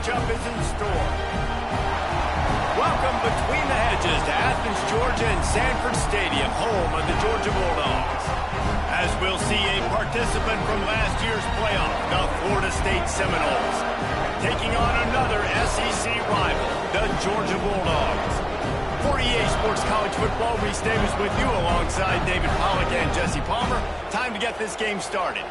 matchup is in store. Welcome between the hedges to Athens, Georgia and Sanford Stadium, home of the Georgia Bulldogs. As we'll see a participant from last year's playoff, the Florida State Seminoles, taking on another SEC rival, the Georgia Bulldogs. For EA Sports College Football, Reese Davis with you alongside David Pollack and Jesse Palmer. Time to get this game started.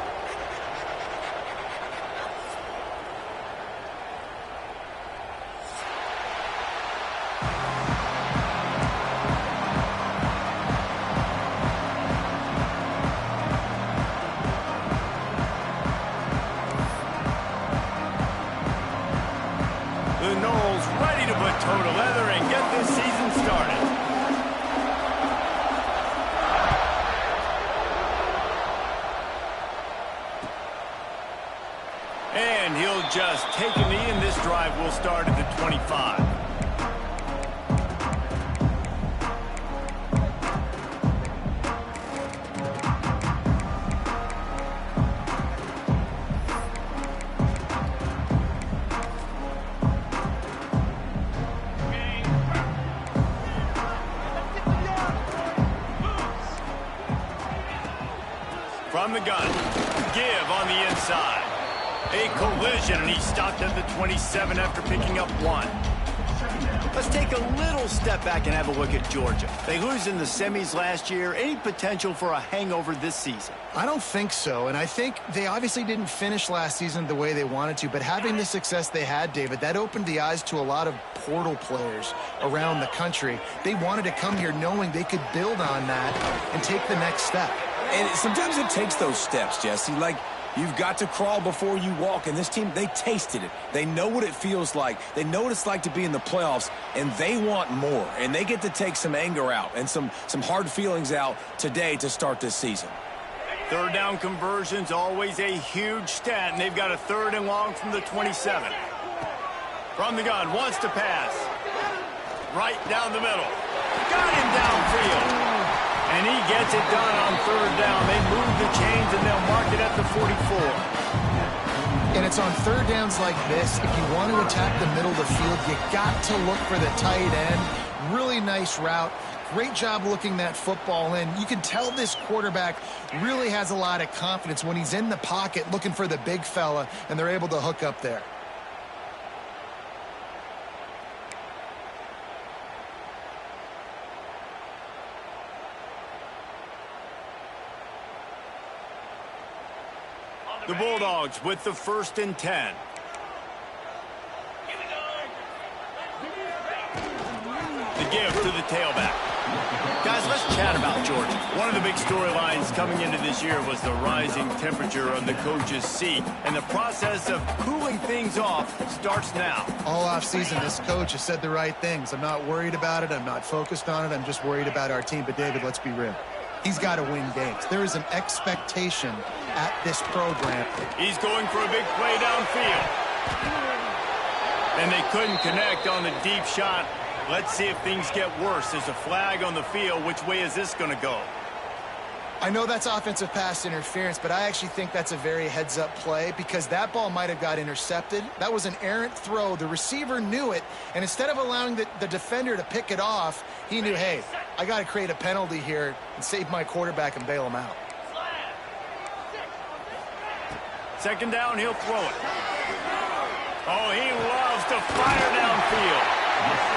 The Noles ready to put toe to leather and get this season started. And he'll just take a knee, and this drive will start at the 25. From the gun, give on the inside. A collision, and he stopped at the 27 after picking up one. Let's take a little step back and have a look at Georgia. They lose in the semis last year. Any potential for a hangover this season? I don't think so, and I think they obviously didn't finish last season the way they wanted to, but having the success they had, David, that opened the eyes to a lot of portal players around the country. They wanted to come here knowing they could build on that and take the next step. And sometimes it takes those steps, Jesse. Like, you've got to crawl before you walk. And this team, they tasted it. They know what it feels like. They know what it's like to be in the playoffs, and they want more. And they get to take some anger out and some hard feelings out today to start this season. Third down conversion's always a huge stat, and they've got a 3rd and long from the 27. From the gun, wants to pass. Right down the middle. Got him downfield. And he gets it done on 3rd down. They move the chains, and they'll mark it at the 44. And it's on 3rd downs like this. If you want to attack the middle of the field, you got to look for the tight end. Really nice route. Great job looking that football in. You can tell this quarterback really has a lot of confidence when he's in the pocket looking for the big fella, and they're able to hook up there. The Bulldogs with the 1st and 10. The give to the tailback. Guys, let's chat about Georgia. One of the big storylines coming into this year was the rising temperature of the coach's seat, and the process of cooling things off starts now. All offseason, this coach has said the right things. I'm not worried about it. I'm not focused on it. I'm just worried about our team. But, David, let's be real. He's got to win games. There is an expectation at this program. He's going for a big play downfield. And they couldn't connect on the deep shot. Let's see if things get worse. There's a flag on the field. Which way is this going to go? I know that's offensive pass interference, but I actually think that's a very heads-up play because that ball might have got intercepted. That was an errant throw. The receiver knew it, and instead of allowing the defender to pick it off, he knew, hey, I got to create a penalty here and save my quarterback and bail him out. 2nd down, he'll throw it. Oh, he loves to fire downfield.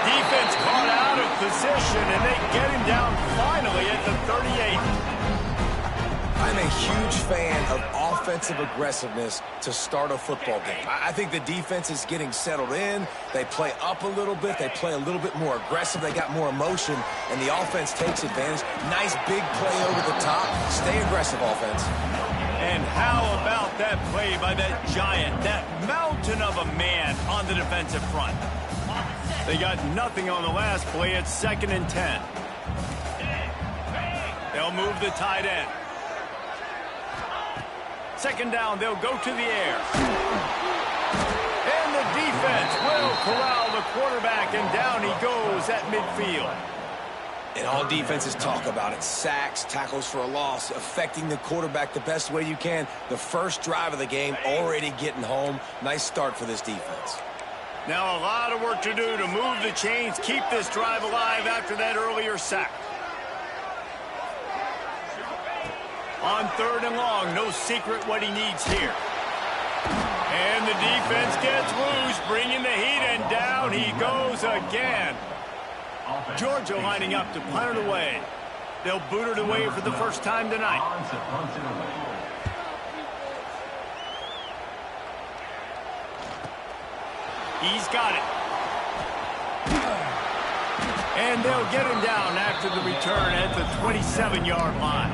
Defense caught out of position, and they get him down finally at the 38. I'm a huge fan of offensive aggressiveness to start a football game. I think the defense is getting settled in. They play up a little bit. They play a little bit more aggressive. They got more emotion, and the offense takes advantage. Nice big play over the top. Stay aggressive, offense. And how about that play by that giant, that mountain of a man on the defensive front? They got nothing on the last play. It's 2nd and 10. They'll move the tight end. 2nd down, they'll go to the air. And the defense will corral the quarterback, and down he goes at midfield. And all defenses talk about it. Sacks, tackles for a loss, affecting the quarterback the best way you can. The first drive of the game, already getting home. Nice start for this defense. Now a lot of work to do to move the chains, keep this drive alive after that earlier sack. On 3rd and long, no secret what he needs here. And the defense gets loose, bringing the heat, and down he goes again. Georgia lining up to punt it away. They'll boot it away for the first time tonight. He's got it. And they'll get him down after the return at the 27-yard line.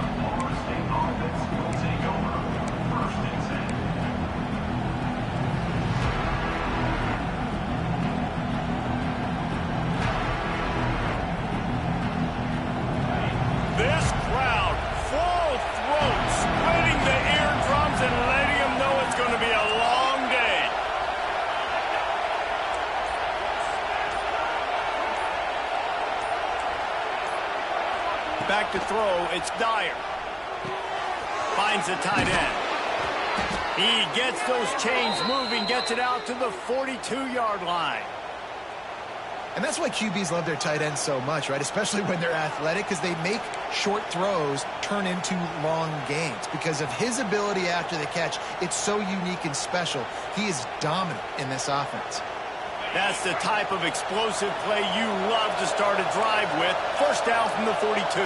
This crowd, full throat, splitting the eardrums and letting them know it's going to be a long day. Back to throw, it's Dyer. Finds the tight end. He gets those chains moving, gets it out to the 42-yard line. And that's why QBs love their tight ends so much, right? Especially when they're athletic, because they make short throws turn into long gains. Because of his ability after the catch, it's so unique and special. He is dominant in this offense. That's the type of explosive play you love to start a drive with. First down from the 42.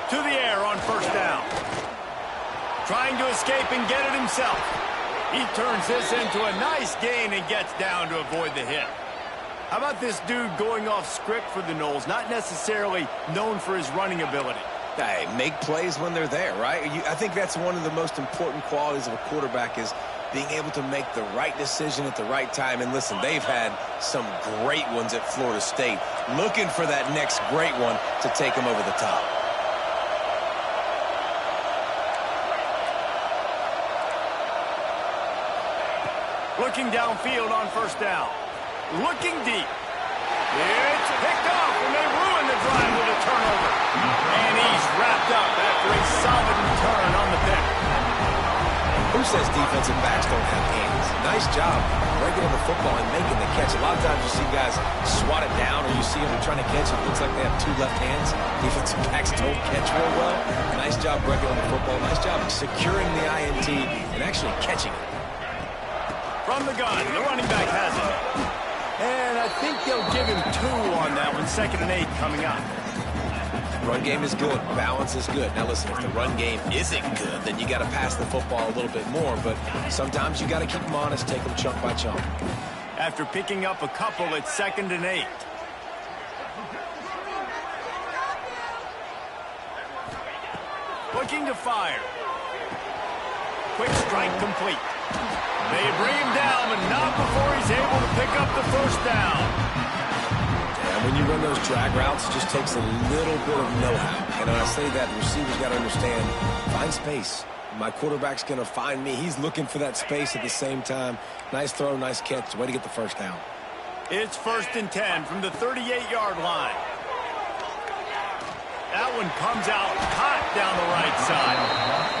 To the air on first down. Trying to escape and get it himself. He turns this into a nice gain and gets down to avoid the hit. How about this dude going off script for the Noles? Not necessarily known for his running ability. Hey, make plays when they're there, right? I think that's one of the most important qualities of a quarterback is being able to make the right decision at the right time. And listen, they've had some great ones at Florida State. Looking for that next great one to take them over the top. Looking downfield on first down. Looking deep. It's picked off, and they ruin the drive with a turnover. And he's wrapped up after a solid return on the pick. Who says defensive backs don't have hands? Nice job breaking on the football and making the catch. A lot of times you see guys swat it down, or you see them trying to catch it. It looks like they have two left hands. Defensive backs don't catch real well. Nice job breaking on the football. Nice job securing the INT and actually catching it. From the gun, the running back has it. And I think they'll give him 2 on that one. 2nd and 8 coming up. Run game is good. Balance is good. Now listen, if the run game isn't good, then you got to pass the football a little bit more. But sometimes you got to keep them honest, take them chunk by chunk. After picking up a couple, it's 2nd and 8. Looking to fire. Quick strike complete. They bring him down, but not before he's able to pick up the first down. And when you run those drag routes, it just takes a little bit of know-how. And when I say that, the receivers got to understand, find space. My quarterback's going to find me. He's looking for that space at the same time. Nice throw, nice catch. Way to get the first down. It's 1st and 10 from the 38-yard line. That one comes out hot down the right side.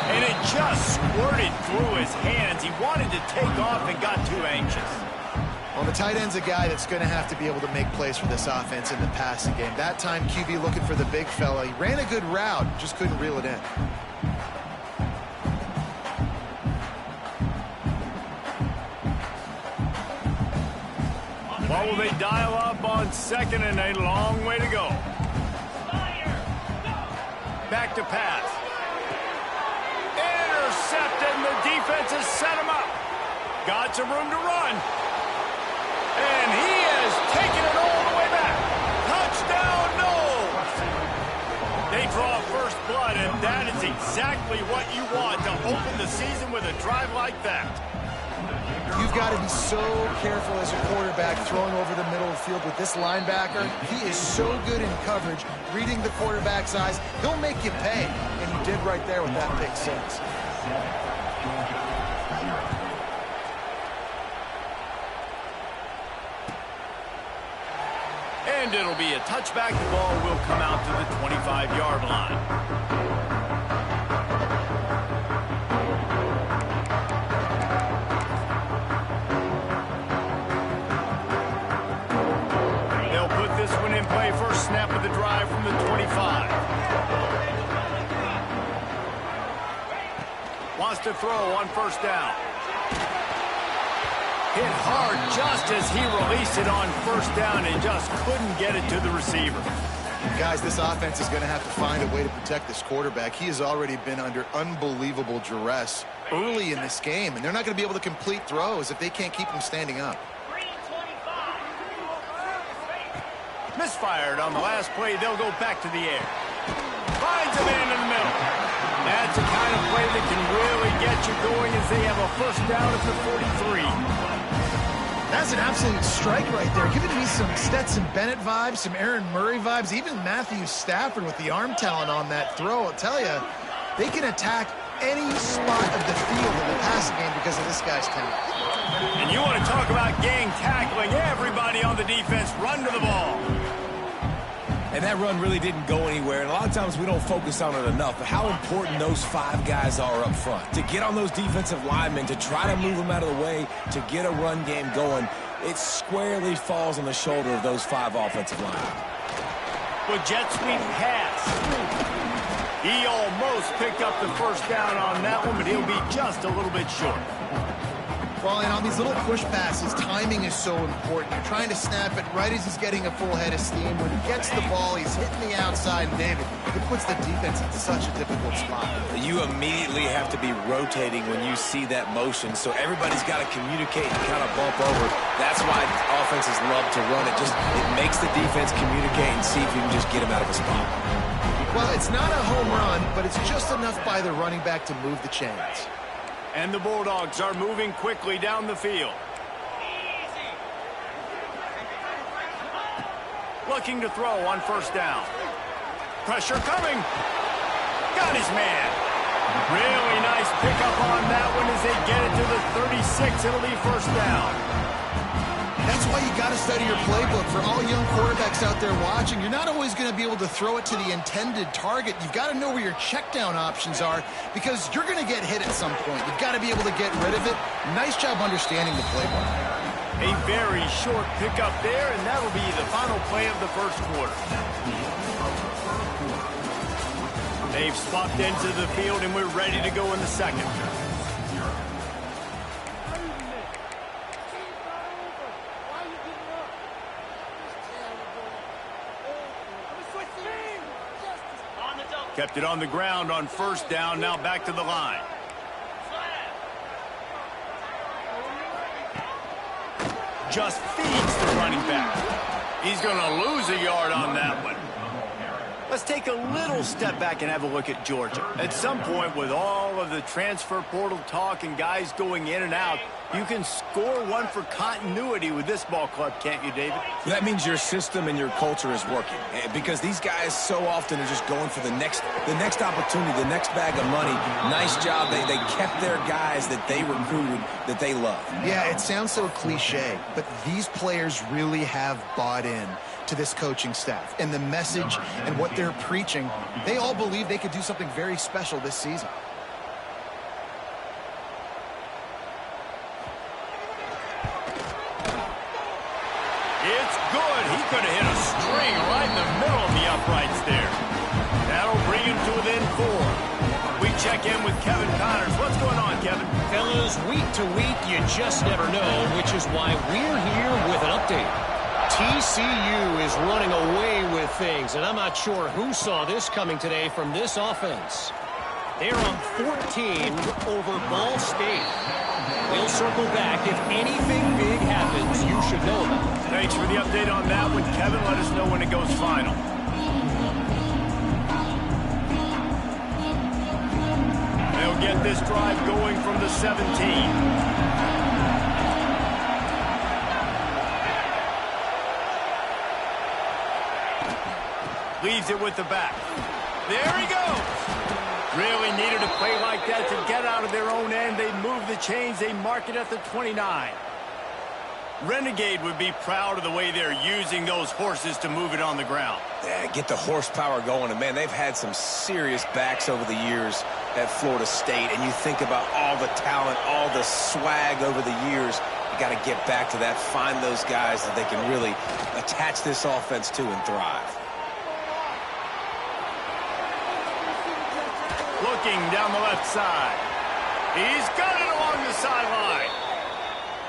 And it just squirted through his hands. He wanted to take off and got too anxious. Well, the tight end's a guy that's going to have to be able to make plays for this offense in the passing game. That time, QB looking for the big fella. He ran a good route, just couldn't reel it in. What will they dial up on 2nd and a long way to go? Back to pass. Intercepted, and the defense has set him up. Got some room to run. And he has taken it all the way back. Touchdown, no! They draw first blood, and that is exactly what you want to open the season with a drive like that. You've got to be so careful as a quarterback throwing over the middle of the field with this linebacker. He is so good in coverage, reading the quarterback's eyes. He'll make you pay, and he did right there with that pick 6. And it'll be a touchback. The ball will come out to the 25-yard line. They'll put this one in play. First snap of the drive from the 25. Wants to throw on first down. Hit hard just as he released it on first down and just couldn't get it to the receiver. Guys, this offense is going to have to find a way to protect this quarterback. He has already been under unbelievable duress early in this game, and they're not going to be able to complete throws if they can't keep him standing up. Misfired on the last play. They'll go back to the air. Finds a man in the middle. That's the kind of play that can really get you going as they have a first down at the 43. That's an absolute strike right there. Giving me some Stetson Bennett vibes, some Aaron Murray vibes, even Matthew Stafford with the arm talent on that throw. I'll tell you, they can attack any spot of the field in the passing game because of this guy's talent. And you want to talk about gang tackling. Everybody on the defense run to the ball. And that run really didn't go anywhere. And a lot of times we don't focus on it enough. But how important those 5 guys are up front. To get on those defensive linemen, to try to move them out of the way, to get a run game going, it squarely falls on the shoulder of those 5 offensive linemen. With jet sweep pass. He almost picked up the first down on that one, but he'll be just a little bit short. Well, and on these little push passes, timing is so important. You're trying to snap it right as he's getting a full head of steam. When he gets the ball, he's hitting the outside. And David, it puts the defense in such a difficult spot. You immediately have to be rotating when you see that motion, so everybody's got to communicate and kind of bump over. That's why offenses love to run it. It makes the defense communicate and see if you can just get him out of a spot. Well, it's not a home run, but it's just enough by the running back to move the chains. And the Bulldogs are moving quickly down the field. Looking to throw on first down. Pressure coming. Got his man. Really nice pickup on that one as they get it to the 36. It'll be first down. That's why you got to study your playbook. For all young quarterbacks out there watching, you're not always going to be able to throw it to the intended target. You've got to know where your check down options are because you're going to get hit at some point. You've got to be able to get rid of it. Nice job understanding the playbook. A very short pickup there, and that'll be the final play of the first quarter. They've swapped into the field, and we're ready to go in the second. Kept it on the ground on first down. Now back to the line. Just feeds the running back. He's going to lose a yard on that one. Let's take a little step back and have a look at Georgia. At some point, with all of the transfer portal talk and guys going in and out, you can score one for continuity with this ball club, can't you, David? That means your system and your culture is working because these guys so often are just going for the next opportunity, the next bag of money. Nice job. They kept their guys that they recruited, that they love. Yeah, it sounds so cliche, but these players really have bought in to this coaching staff and the message and what they're preaching. They all believe they could do something very special this season. It's good. He could have hit a string right in the middle of the uprights there. That'll bring him to within 4. We check in with Kevin Connors. What's going on, Kevin? Fellas, week to week, you just never know, which is why we're here with an update. TCU is running away with things, and I'm not sure who saw this coming today from this offense. They're on 14 over Ball State. We'll circle back. If anything big happens, you should know about it. Thanks for the update on that one, Kevin. Let us know when it goes final. They'll get this drive going from the 17. Leaves it with the back. There he goes. Really needed a play like that to get out of their own end. They move the chains. They mark it at the 29. Renegade would be proud of the way they're using those horses to move it on the ground. Yeah, get the horsepower going. And, man, they've had some serious backs over the years at Florida State. And you think about all the talent, all the swag over the years. You got to get back to that, find those guys that they can really attach this offense to and thrive. Looking down the left side. He's got it along the sideline.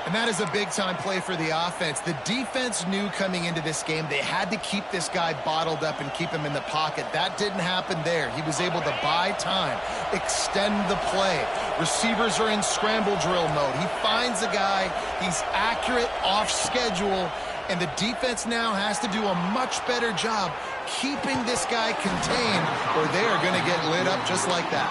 And that is a big-time play for the offense. The defense knew coming into this game they had to keep this guy bottled up and keep him in the pocket. That didn't happen there. He was able to buy time, extend the play. Receivers are in scramble drill mode. He finds a guy. He's accurate, off schedule, and the defense now has to do a much better job keeping this guy contained, or they are going to get lit up just like that.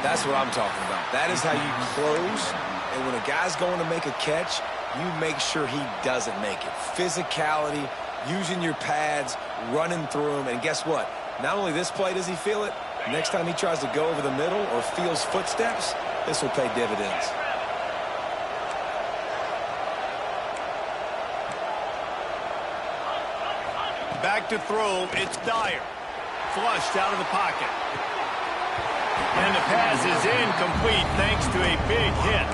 That's what I'm talking about. That is how you close. And when a guy's going to make a catch, you make sure he doesn't make it. Physicality, using your pads, running through him. And guess what? Not only this play does he feel it, next time he tries to go over the middle or feels footsteps, this will pay dividends. Back to throw, it's Dyer. Flushed out of the pocket. And the pass is incomplete thanks to a big hit.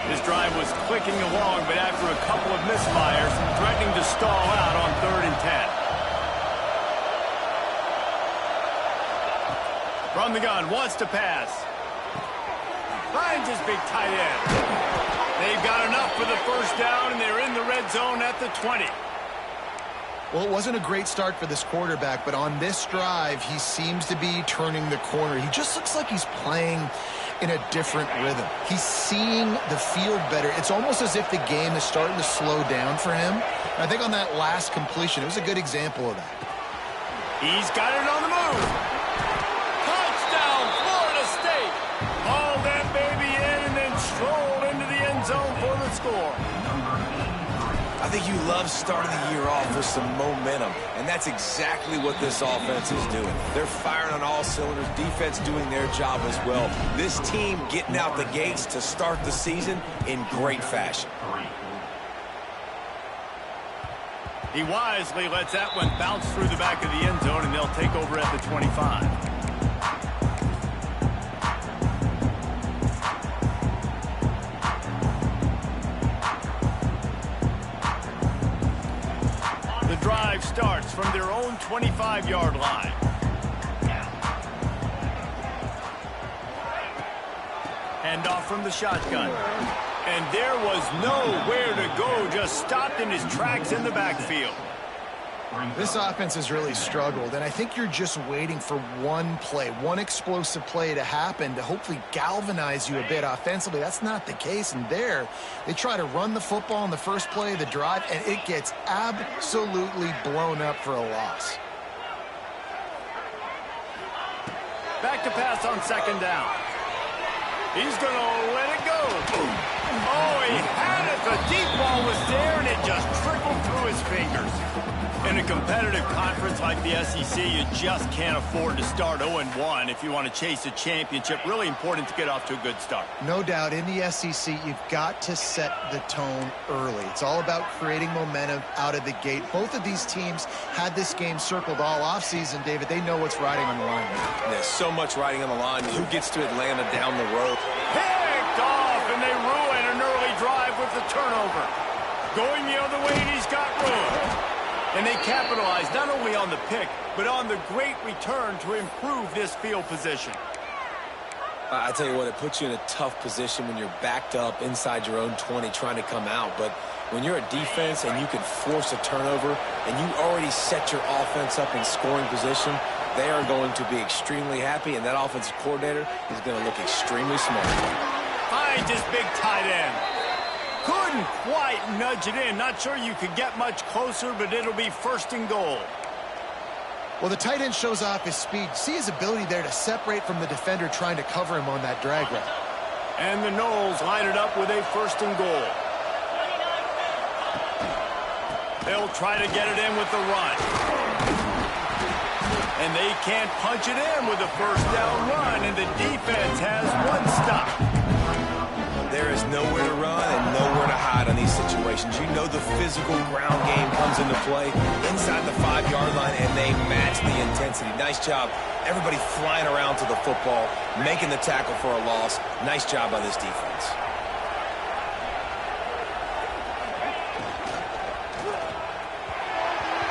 This drive was clicking along, but after a couple of misfires, threatening to stall out on 3rd and 10. From the gun, wants to pass. Finds his big tight end. They've got enough for the first down, and they're in the red zone at the 20. Well, it wasn't a great start for this quarterback, but on this drive, he seems to be turning the corner. He just looks like he's playing in a different rhythm. He's seeing the field better. It's almost as if the game is starting to slow down for him. And I think on that last completion, it was a good example of that. He's got it on the move. Touchdown, Florida State. Hauled that baby in and then strolled into the end zone for the score. I think you love starting the year off with some momentum, and that's exactly what this offense is doing. They're firing on all cylinders, defense doing their job as well. This team getting out the gates to start the season in great fashion. He wisely lets that one bounce through the back of the end zone, and they'll take over at the 25. The drive starts from their own 25-yard line. Handoff from the shotgun. And there was nowhere to go, just stopped in his tracks in the backfield. This offense has really struggled, and I think you're just waiting for one play, one explosive play to happen to hopefully galvanize you a bit offensively. That's not the case, and there they try to run the football in the first play of the drive, and it gets absolutely blown up for a loss. Back to pass on 2nd down. He's going to let it go. Oh, he had it. The deep ball was there, and it just trickled through his fingers. In a competitive conference like the SEC, you just can't afford to start 0-1 if you want to chase a championship. Really important to get off to a good start. No doubt, in the SEC, you've got to set the tone early. It's all about creating momentum out of the gate. Both of these teams had this game circled all offseason, David. They know what's riding on the line. There's so much riding on the line. Who gets to Atlanta down the road? Picked off, and they ruin an early drive with the turnover. Going the other way, and he's got room. And they capitalized not only on the pick, but on the great return to improve this field position. I tell you what, it puts you in a tough position when you're backed up inside your own 20 trying to come out. But when you're a defense and you can force a turnover and you already set your offense up in scoring position, they are going to be extremely happy, and that offensive coordinator is going to look extremely smart. Finds his big tight end. Couldn't quite nudge it in. Not sure you could get much closer, but it'll be 1st and goal. Well, the tight end shows off his speed. See his ability there to separate from the defender trying to cover him on that drag route. And the Noles line it up with a 1st and goal. They'll try to get it in with the run. And they can't punch it in with a first down run, and the defense has one stop. There is nowhere to run and nowhere to hide on these situations. You know the physical ground game comes into play inside the 5-yard line, and they match the intensity. Nice job. Everybody flying around to the football, making the tackle for a loss. Nice job by this defense.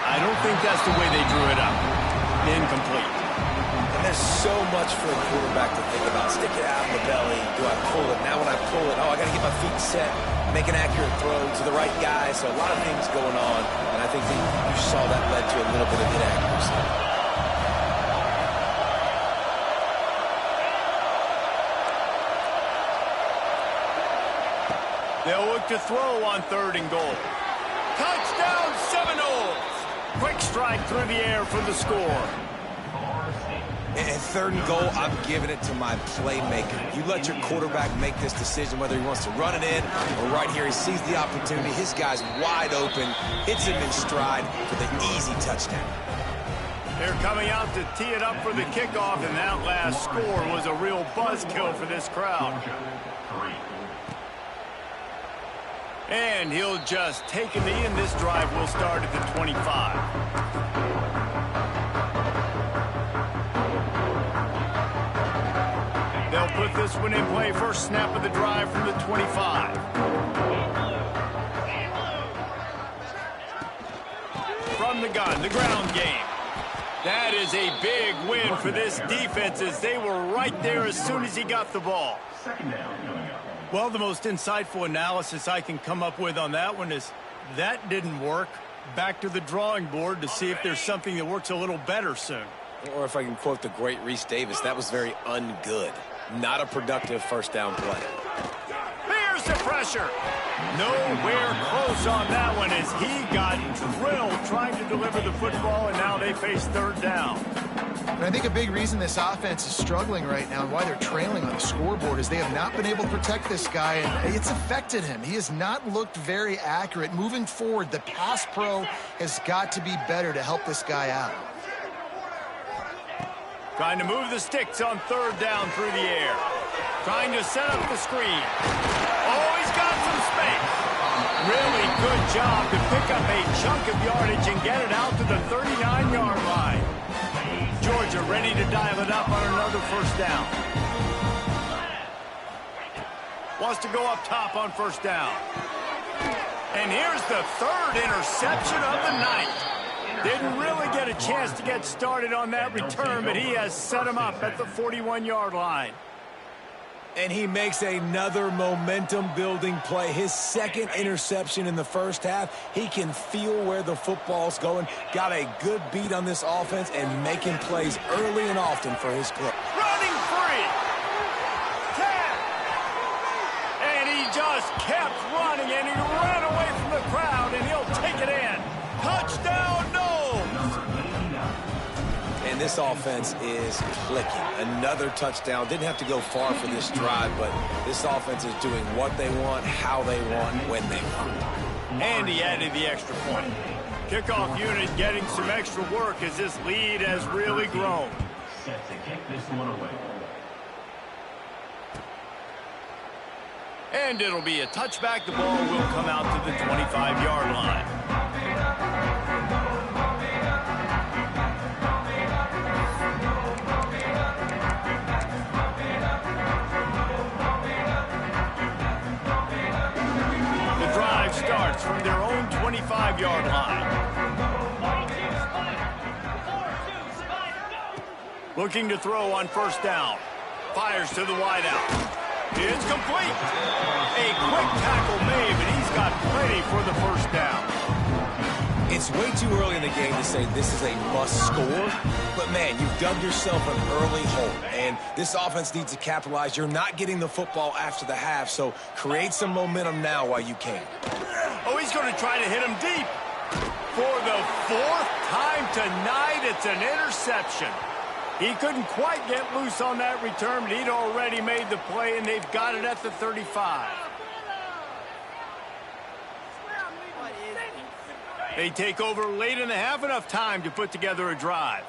I don't think that's the way they drew it up. Incomplete. And there's so much for a quarterback to think about. Stick it out in the belly. Do I pull it? Now when I pull it, oh, I got to get my feet set. Make an accurate throw to the right guy. So a lot of things going on. And I think that you saw that led to a little bit of inaccuracy. They'll look to throw on 3rd and goal. Touchdown Seminoles! Quick strike through the air for the score. And 3rd and goal, I'm giving it to my playmaker. You let your quarterback make this decision whether he wants to run it in or right here. He sees the opportunity. His guy's wide open, hits him in stride for the easy touchdown. They're coming out to tee it up for the kickoff, and that last score was a real buzzkill for this crowd. And he'll just take a knee, and this drive will start at the 25. They'll put this one in play. First snap of the drive from the 25. From the gun, the ground game. That is a big win for this defense, as they were right there as soon as he got the ball. Well, the most insightful analysis I can come up with on that one is that didn't work. Back to the drawing board to see if there's something that works a little better soon. Or if I can quote the great Reese Davis, that was very ungood. Not a productive first down play. Here's the pressure. Nowhere close on that one as he got drilled trying to deliver the football, and now they face 3rd down. And I think a big reason this offense is struggling right now and why they're trailing on the scoreboard is they have not been able to protect this guy, and it's affected him. He has not looked very accurate. Moving forward, the pass pro has got to be better to help this guy out. Trying to move the sticks on 3rd down through the air. Trying to set up the screen. Oh, he's got some space. Really good job to pick up a chunk of yardage and get it out to the 39-yard line. Georgia ready to dial it up on another first down. Wants to go up top on first down. And here's the 3rd interception of the night. Didn't really get a chance to get started on that return, but he has set him up at the 41-yard line. And he makes another momentum-building play. His 2nd interception in the first half. He can feel where the football's going. Got a good beat on this offense and making plays early and often for his club. Running free. 10. And he just kept running, and he ran away from the crowd, and he'll take it in. Touchdown, Noles. And this offense is clicking. Another touchdown. Didn't have to go far for this drive, but this offense is doing what they want, how they want, when they want. And he added the extra point. Kickoff unit getting some extra work as this lead has really grown. Set to kick this one away. And it'll be a touchback. The ball will come out to the 25-yard line. Starts from their own 25-yard line. Looking to throw on first down. Fires to the wideout. It's complete. A quick tackle made, but he's got plenty for the first down. It's way too early in the game to say this is a must score, but man, you've dug yourself an early hole, and this offense needs to capitalize. You're not getting the football after the half, so create some momentum now while you can. Oh, he's going to try to hit him deep. For the 4th time tonight, it's an interception. He couldn't quite get loose on that return, but he'd already made the play, and they've got it at the 35. They take over late in the half, enough time to put together a drive.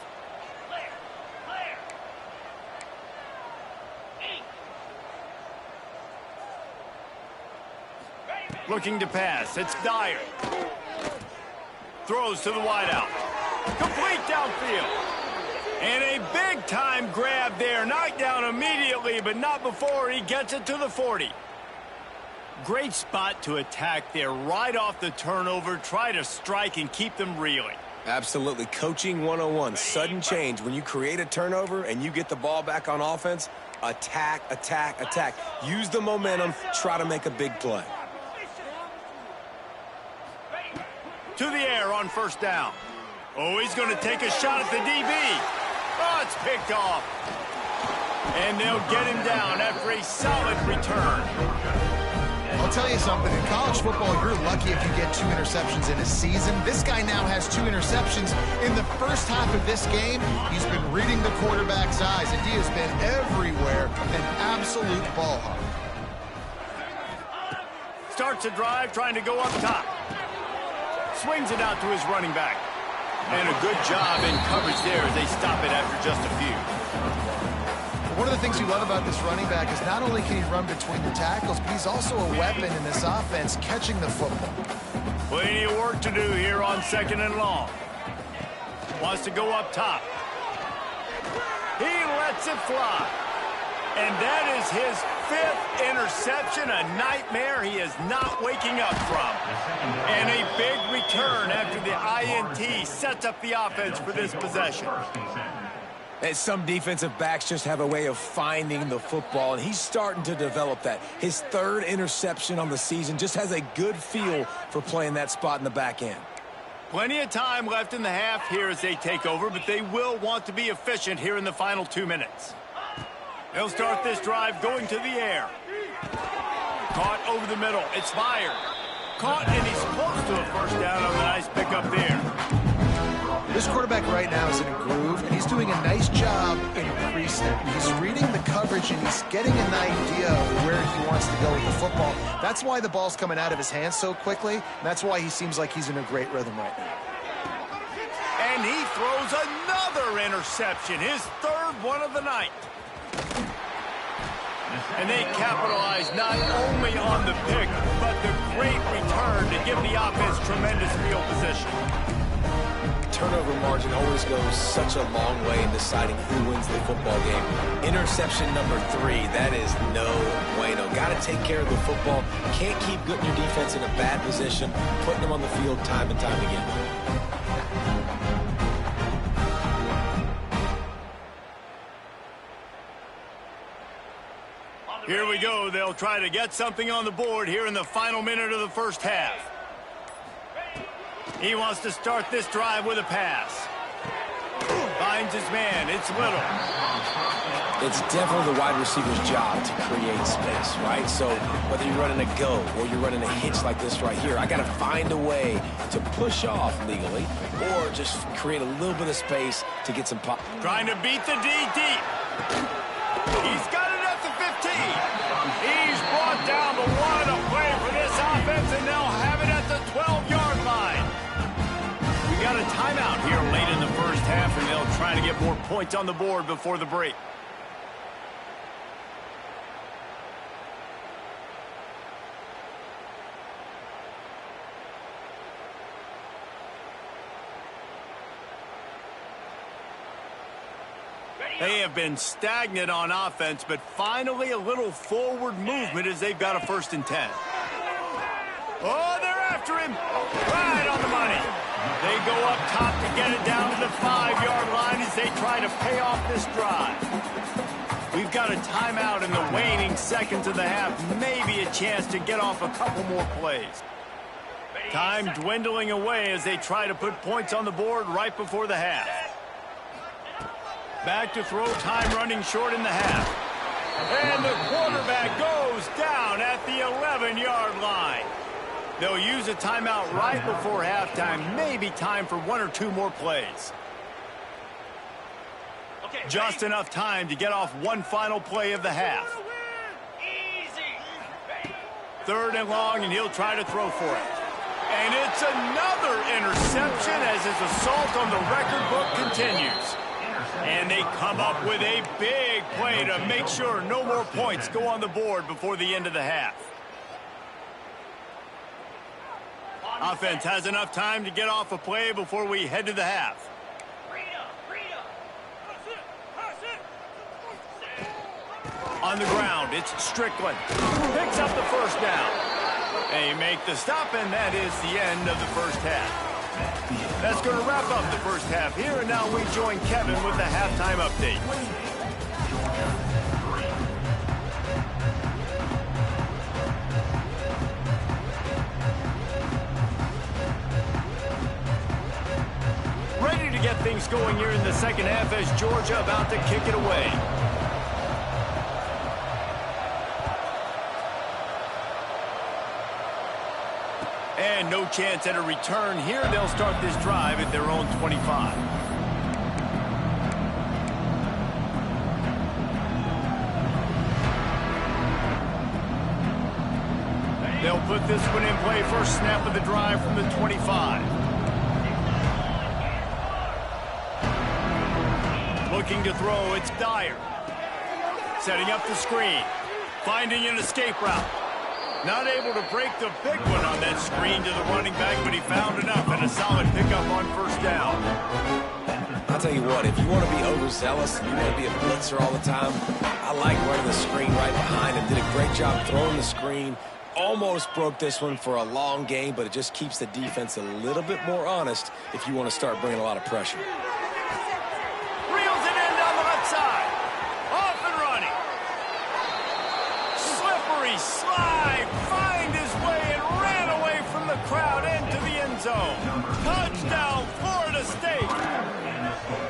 Looking to pass. It's Dyer. Throws to the wideout. Complete downfield. And a big-time grab there. Knocked down immediately, but not before he gets it to the 40. Great spot to attack there. Right off the turnover. Try to strike and keep them reeling. Absolutely. Coaching 101. Sudden change. When you create a turnover and you get the ball back on offense, attack, attack, attack. Use the momentum. Try to make a big play. To the air on first down. Oh, he's going to take a shot at the DB. Oh, it's picked off. And they'll get him down after a solid return. I'll tell you something. In college football, you're lucky if you get 2 interceptions in a season. This guy now has 2 interceptions. In the first half of this game, he's been reading the quarterback's eyes, and he has been everywhere. An absolute ball hawk. Starts a drive trying to go up top. Swings it out to his running back. And a good job in coverage there as they stop it after just a few. One of the things you love about this running back is not only can he run between the tackles, but he's also a weapon in this offense, catching the football. Plenty of work to do here on 2nd and long. Wants to go up top. He lets it fly. And that is his 5th interception, a nightmare he is not waking up from. And a big return after the INT sets up the offense for this possession. And some defensive backs just have a way of finding the football, and he's starting to develop that. His 3rd interception on the season, just has a good feel for playing that spot in the back end. Plenty of time left in the half here as they take over, but they will want to be efficient here in the final 2 minutes. They'll start this drive going to the air. Caught over the middle. It's Meyer. Caught, and he's close to a first down on the nice pickup there. This quarterback right now is in a groove, and he's doing a nice job increasing it. He's reading the coverage, and he's getting an idea of where he wants to go with the football. That's why the ball's coming out of his hands so quickly, and that's why he seems like he's in a great rhythm right now. And he throws another interception, his 3rd one of the night. And they capitalize not only on the pick, but the great return to give the offense tremendous field position. Turnover margin always goes such a long way in deciding who wins the football game. Interception number 3, that is no bueno. Got to take care of the football. Can't keep putting your defense in a bad position, putting them on the field time and time again. Here we go. They'll try to get something on the board here in the final minute of the first half. He wants to start this drive with a pass. Finds his man. It's Little. It's definitely the wide receiver's job to create space, right? So whether you're running a go or you're running a hitch like this right here, I got to find a way to push off legally or just create a little bit of space to get some pop. Trying to beat the D deep. He's got it at the 15. He's brought down the one to play for this offense, and they'll have it at the 12-yard line. We got a timeout here late in the first half, and they'll try to get more points on the board before the break. They have been stagnant on offense, but finally a little forward movement as they've got a 1st and 10. Oh, they're after him. Right on the money. They go up top to get it down to the 5-yard line as they try to pay off this drive. We've got a timeout in the waning seconds of the half. Maybe a chance to get off a couple more plays. Time dwindling away as they try to put points on the board right before the half. Back to throw, time running short in the half. And the quarterback goes down at the 11-yard line. They'll use a timeout right before halftime. Maybe time for 1 or 2 more plays. Just enough time to get off one final play of the half. 3rd and long, and he'll try to throw for it. And it's another interception as his assault on the record book continues. And they come up with a big play to make sure no more points go on the board before the end of the half. Offense has enough time to get off a play before we head to the half. On the ground, it's Strickland. Picks up the first down. They make the stop, and that is the end of the first half. That's going to wrap up the first half here, and now we join Kevin with the halftime update. Ready to get things going here in the second half as Georgia about to kick it away. And no chance at a return here. They'll start this drive at their own 25. They'll put this one in play. First snap of the drive from the 25. Looking to throw, it's Dyer. Setting up the screen. Finding an escape route. Not able to break the big one on that screen to the running back, but he found enough and a solid pickup on first down. I'll tell you what, if you want to be overzealous and you want to be a blitzer all the time, I like running the screen right behind him. Did a great job throwing the screen. Almost broke this one for a long game, but it just keeps the defense a little bit more honest if you want to start bringing a lot of pressure. Reels it in down the left side. Off and running. Slippery slide. Find his way and ran away from the crowd into the end zone. Touchdown, Florida State.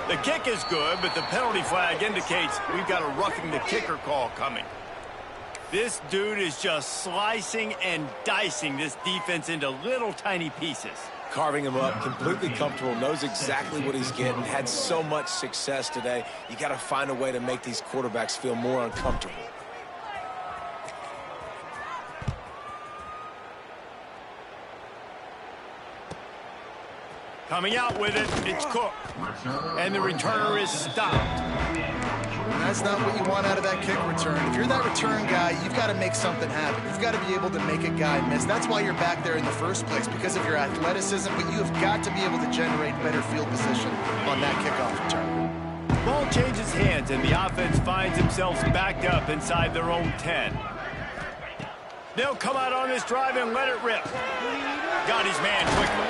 The kick is good, but the penalty flag indicates we've got a roughing the kicker call coming. This dude is just slicing and dicing this defense into little tiny pieces. Carving him up, completely comfortable, knows exactly what he's getting, had so much success today. You got to find a way to make these quarterbacks feel more uncomfortable. Coming out with it, it's Cook. And the returner is stopped. And that's not what you want out of that kick return. If you're that return guy, you've got to make something happen. You've got to be able to make a guy miss. That's why you're back there in the first place, because of your athleticism, but you have got to be able to generate better field position on that kickoff return. Ball changes hands, and the offense finds themselves backed up inside their own 10. They'll come out on this drive and let it rip. Got his man quickly.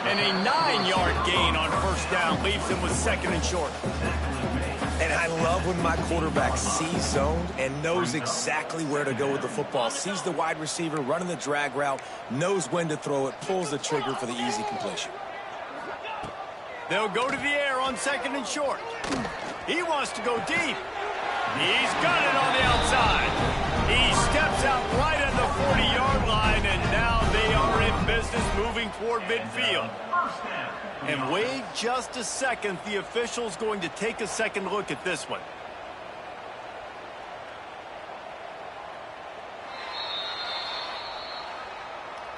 And a 9-yard gain on first down leaves him with second and short. And I love when my quarterback sees zoned and knows exactly where to go with the football. Sees the wide receiver running the drag route, knows when to throw it, pulls the trigger for the easy completion. They'll go to the air on second and short. He wants to go deep. He's got it on the outside. He steps out right at the 40-yard line, and now they are in business moving toward midfield. And wait just a second. The official's going to take a second look at this one.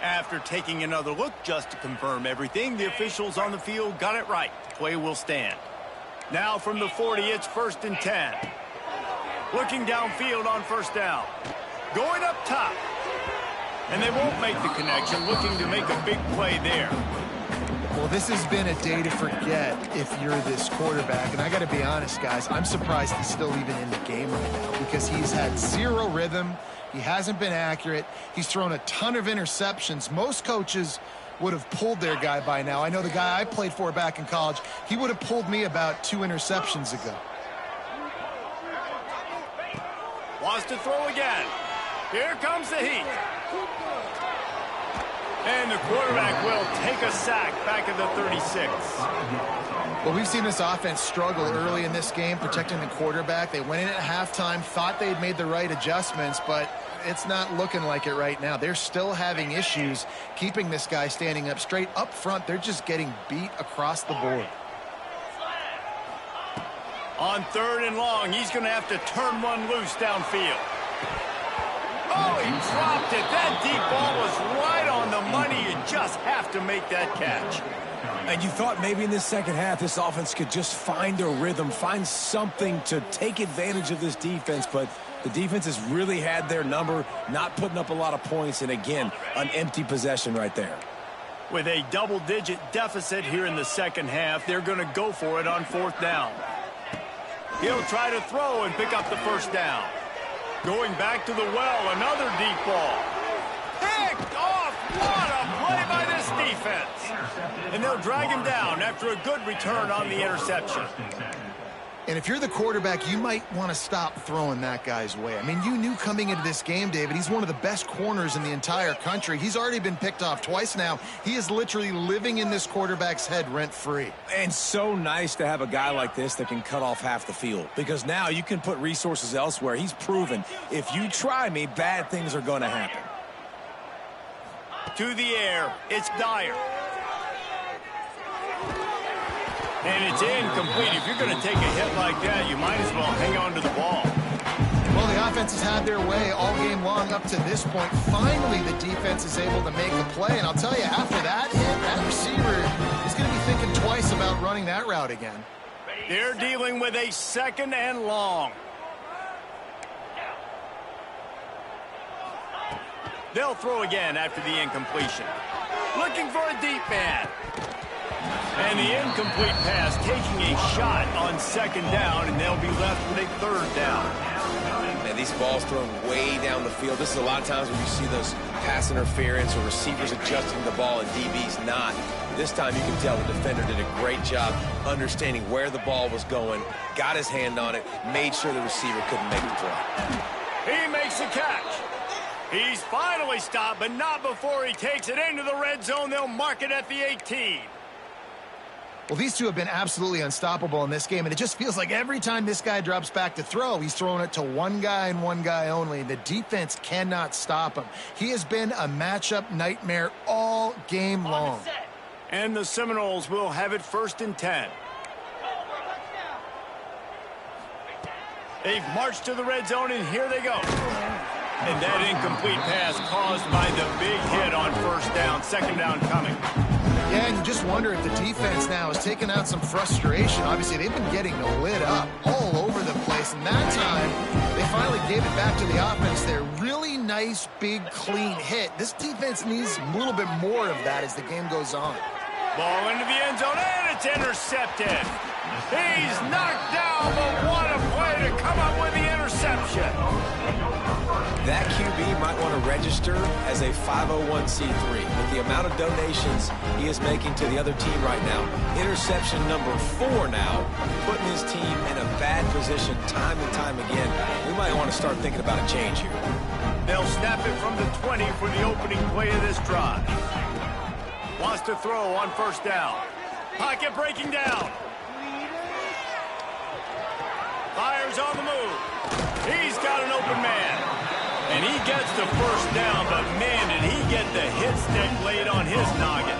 After taking another look just to confirm everything, the officials on the field got it right. Play will stand. Now from the 40, it's first and 10. Looking downfield on first down. Going up top. And they won't make the connection, looking to make a big play there. Well, this has been a day to forget if you're this quarterback. And I got to be honest, guys, I'm surprised he's still even in the game right now because he's had zero rhythm. He hasn't been accurate. He's thrown a ton of interceptions. Most coaches would have pulled their guy by now. I know the guy I played for back in college, he would have pulled me about 2 interceptions ago. Wants to throw again. Here comes the heat. And the quarterback will take a sack back at the 36. Well, we've seen this offense struggle early in this game protecting the quarterback. They went in at halftime, thought they had made the right adjustments, but it's not looking like it right now. They're still having issues keeping this guy standing up straight. Up front, they're just getting beat across the board. On third and long, he's going to have to turn one loose downfield. Oh, he dropped it. That deep ball was right on the money. You just have to make that catch. And you thought maybe in this second half this offense could just find a rhythm, find something to take advantage of this defense, but the defense has really had their number, not putting up a lot of points, and again, an empty possession right there. With a double-digit deficit here in the second half, they're going to go for it on 4th down. He'll try to throw and pick up the first down. Going back to the well, another deep ball. Picked off! What a play by this defense! And they'll drag him down after a good return on the interception. And if you're the quarterback, you might want to stop throwing that guy's way. I mean, you knew coming into this game, David, he's one of the best corners in the entire country. He's already been picked off twice now. He is literally living in this quarterback's head rent-free. And so nice to have a guy like this that can cut off half the field, because now you can put resources elsewhere. He's proven if you try me, bad things are going to happen. To the air, it's Dyer. And it's incomplete. If you're going to take a hit like that, you might as well hang on to the ball. Well, the offense has had their way all game long up to this point. Finally, the defense is able to make a play. And I'll tell you, after that hit, that receiver is going to be thinking twice about running that route again. They're dealing with a 2nd and long. They'll throw again after the incompletion. Looking for a deep man. And the incomplete pass taking a shot on 2nd down, and they'll be left with a 3rd down. Man, these balls thrown way down the field. This is a lot of times when you see those pass interference or receivers adjusting the ball and DBs not. This time you can tell the defender did a great job understanding where the ball was going, got his hand on it, made sure the receiver couldn't make the play. He makes the catch. He's finally stopped, but not before he takes it into the red zone. They'll mark it at the 18. Well, these two have been absolutely unstoppable in this game, and it just feels like every time this guy drops back to throw, he's throwing it to one guy and one guy only. The defense cannot stop him. He has been a matchup nightmare all game long. And the Seminoles will have it 1st and 10. They've marched to the red zone, and here they go. And that incomplete pass caused by the big hit on 1st down, 2nd down coming. Yeah, and you just wonder if the defense now has taken out some frustration. Obviously, they've been getting lit up all over the place. And that time, they finally gave it back to the offense there. Really nice, big, clean hit. This defense needs a little bit more of that as the game goes on. Ball into the end zone, and it's intercepted. He's knocked down, but what a play to come up with the interception. That QB might want to register as a 501c3. With the amount of donations he is making to the other team right now, interception number 4 now, putting his team in a bad position time and time again. We might want to start thinking about a change here. They'll snap it from the 20 for the opening play of this drive. Wants to throw on 1st down. Pocket breaking down. Fires on the move. He's got an open man. And he gets the 1st down, but man, did he get the hit stick laid on his noggin.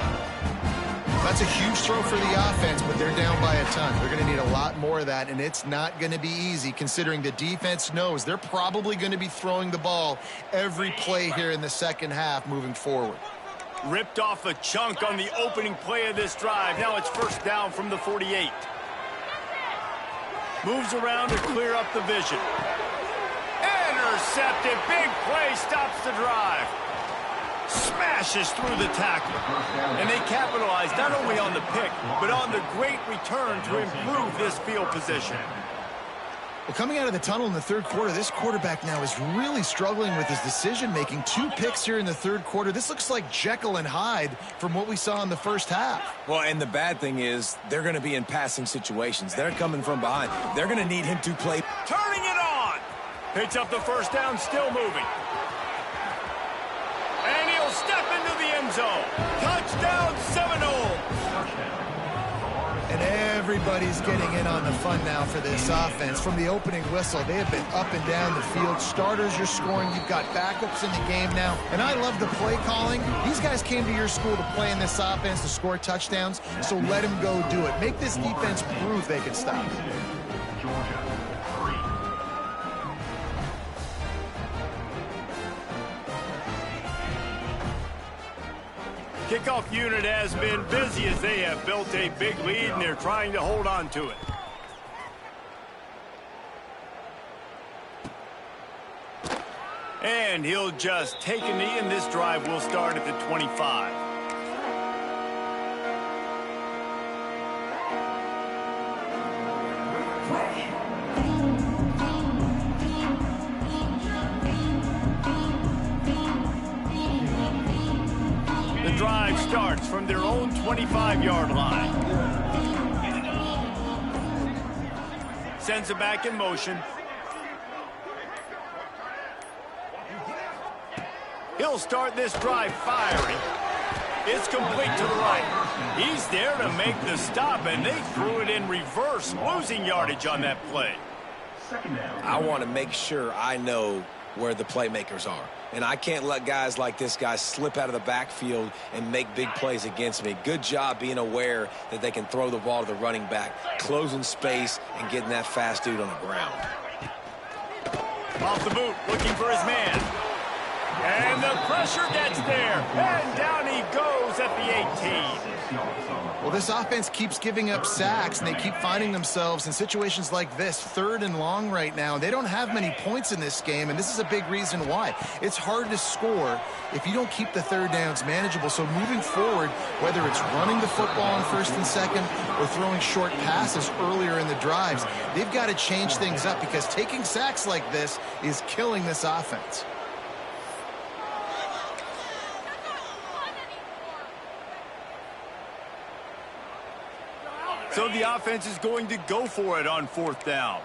That's a huge throw for the offense, but they're down by a ton. They're going to need a lot more of that, and it's not going to be easy considering the defense knows they're probably going to be throwing the ball every play here in the second half moving forward. Ripped off a chunk on the opening play of this drive. Now it's 1st down from the 48. Moves around to clear up the vision. Intercepted. Big play stops the drive. Smashes through the tackle. And they capitalize not only on the pick, but on the great return to improve this field position. Well, coming out of the tunnel in the 3rd quarter, this quarterback now is really struggling with his decision-making. 2 picks here in the 3rd quarter. This looks like Jekyll and Hyde from what we saw in the 1st half. Well, and the bad thing is they're going to be in passing situations. They're coming from behind. They're going to need him to play. Turning it on. Picks up the 1st down, still moving. And he'll step into the end zone. Touchdown, Seminoles. And everybody's getting in on the fun now for this offense. From the opening whistle, they have been up and down the field. Starters, you're scoring. You've got backups in the game now. And I love the play calling. These guys came to your school to play in this offense to score touchdowns, so let them go do it. Make this defense prove they can stop it. Georgia. Kickoff unit has been busy as they have built a big lead, and they're trying to hold on to it. And he'll just take a knee, and this drive will start at the 25. drive starts from their own 25-yard line. Sends it back in motion. He'll start this drive firing. It's complete to the right. He's there to make the stop, and they threw it in reverse, losing yardage on that play. I want to make sure I know where the playmakers are. And I can't let guys like this guy slip out of the backfield and make big plays against me. Good job being aware that they can throw the ball to the running back, closing space, and getting that fast dude on the ground. Off the boot, looking for his man. And the pressure gets there. And down he goes at the 18. Well, this offense keeps giving up sacks, and they keep finding themselves in situations like this, 3rd and long right now. They don't have many points in this game, and this is a big reason why. It's hard to score if you don't keep the 3rd downs manageable. So moving forward, whether it's running the football on 1st and 2nd or throwing short passes earlier in the drives, they've got to change things up because taking sacks like this is killing this offense. So the offense is going to go for it on 4th down.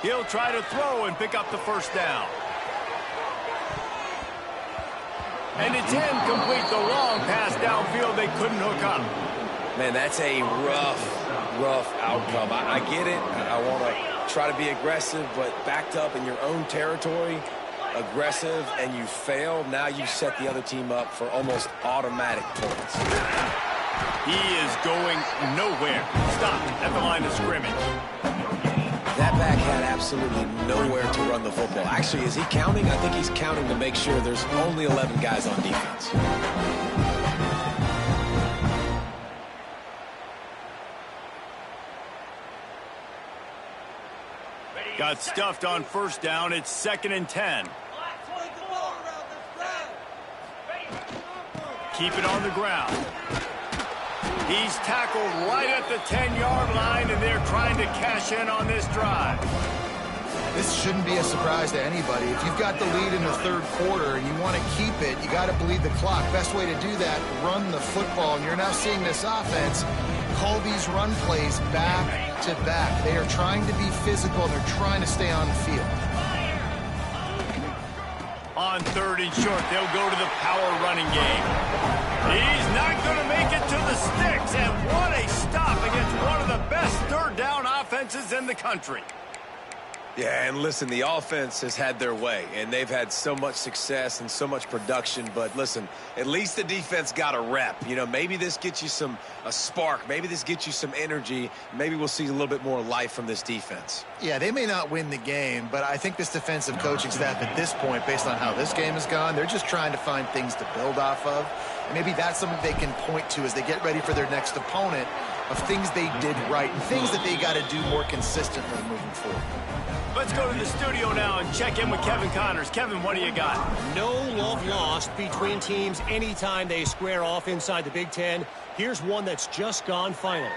He'll try to throw and pick up the 1st down. And it's incomplete. The long pass downfield they couldn't hook up. Man, that's a rough outcome. I get it. I want to try to be aggressive, but backed up in your own territory, aggressive, and you fail, now you set the other team up for almost automatic points. He is going nowhere. Stopped at the line of scrimmage. That back had absolutely nowhere to run the football. Actually, is he counting? I think he's counting to make sure there's only 11 guys on defense. Got stuffed on 1st down. It's 2nd and 10. Keep it on the ground. He's tackled right at the 10-yard line, and they're trying to cash in on this drive. This shouldn't be a surprise to anybody. If you've got the lead in the 3rd quarter and you want to keep it, you got to bleed the clock. Best way to do that, run the football. And you're now seeing this offense call these run plays back to back. They are trying to be physical, and they're trying to stay on the field. On 3rd and short, they'll go to the power running game. He's not going to make it to the sticks, and what a stop against one of the best 3rd down offenses in the country. Yeah, and listen, the offense has had their way, and they've had so much success and so much production. But listen, at least the defense got a rep. You know, maybe this gets you a spark. Maybe this gets you some energy. Maybe we'll see a little bit more life from this defense. Yeah, they may not win the game, but I think this defensive coaching staff at this point, based on how this game has gone, they're just trying to find things to build off of. And maybe that's something they can point to as they get ready for their next opponent, of things they did right and things that they got to do more consistently moving forward. Let's go to the studio now and check in with Kevin Connors. Kevin, what do you got? No love lost between teams anytime they square off inside the Big Ten. Here's one that's just gone final.